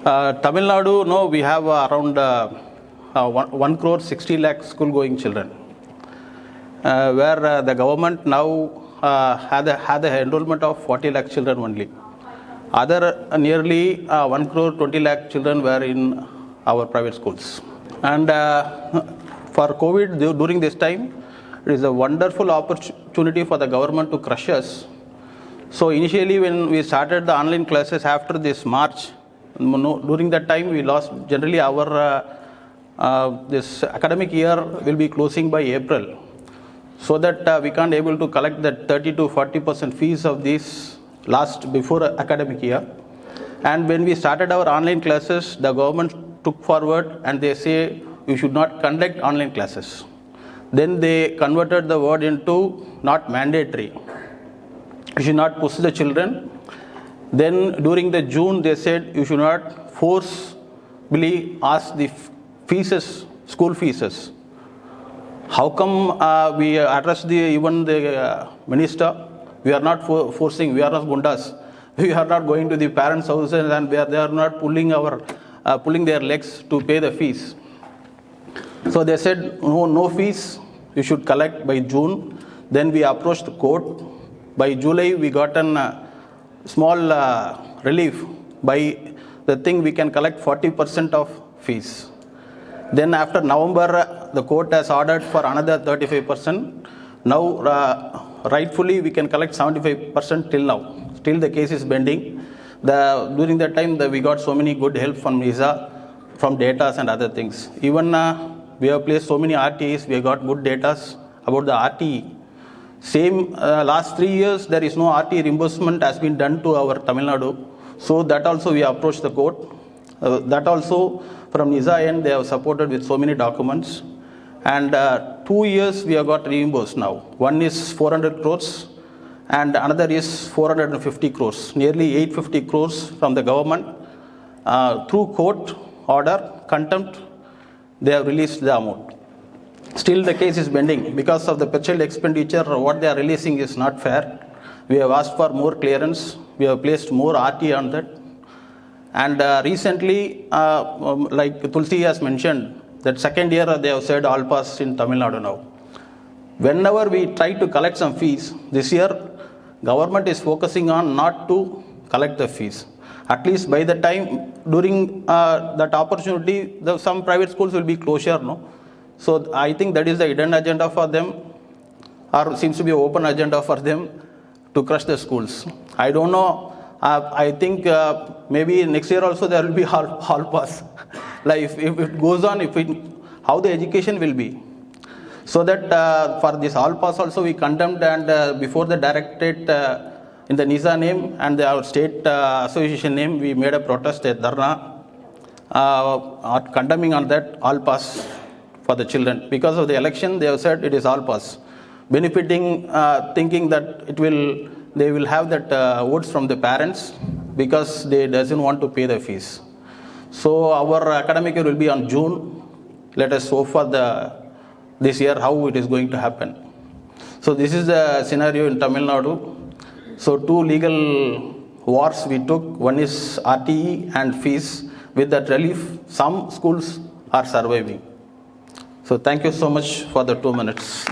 Tamil Nadu, no, we have around 1 crore 60 lakh school going children, where the government now had a enrollment of 40 lakh children only. Other nearly 1 crore 20 lakh children were in our private schools. And for COVID, during this time, it is a wonderful opportunity for the government to crush us. So initially, when we started the online classes after this March, during that time we lost generally our this academic year will be closing by April, so that we can't able to collect that 30 to 40% fees of these last before academic year. And when we started our online classes, the government took forward and they say you should not conduct online classes. Then they converted the word into not mandatory. You should not push the children. Then during the June, they said you should not forcibly ask the fees, school fees. How come we address even the minister? We are not forcing, we are not gundas. We are not going to the parents' houses and they are not pulling their legs to pay the fees. So they said, no fees, you should collect by June. Then we approached the court. By July, we got a small relief. By the thing, we can collect 40% of fees. Then after November, the court has ordered for another 35%. Now, rightfully, we can collect 75% till now. Still the case is pending. During that time, we got so many good help from NISA, from data and other things. Even we have placed so many RTEs, we have got good data about the RTE. Same last 3 years, there is no RTE reimbursement has been done to our Tamil Nadu. So that also we approached the court. That also from NISA end, they have supported with so many documents. And 2 years we have got reimbursed now. One is 400 crores and another is 450 crores, nearly 850 crores from the government. Through court order, contempt, they have released the amount. Still the case is pending because of the per child expenditure. What they are releasing is not fair. We have asked for more clearance. We have placed more RT on that. And recently, like Tulsi has mentioned, that second year they have said all pass in Tamil Nadu now. Whenever we try to collect some fees, this year government is focusing on not to collect the fees. At least by the time during that opportunity, some private schools will be closure, no? So I think that is the hidden agenda for them, or seems to be an open agenda for them to crush the schools. I don't know. I think maybe next year also there will be hall pass. Like if it goes on, how the education will be. So that for this hall pass also we condemned, and before the directorate in the NISA name and our state association name, we made a protest at Dharna condemning on that all pass for the children. Because of the election, they have said it is all pass, benefiting, thinking that they will have that votes from the parents because they doesn't want to pay the fees. So our academic year will be on June. Let us hope for this year how it is going to happen. So this is the scenario in Tamil Nadu. So 2 legal wars we took. One is RTE and fees. With that relief, some schools are surviving. So thank you so much for the 2 minutes.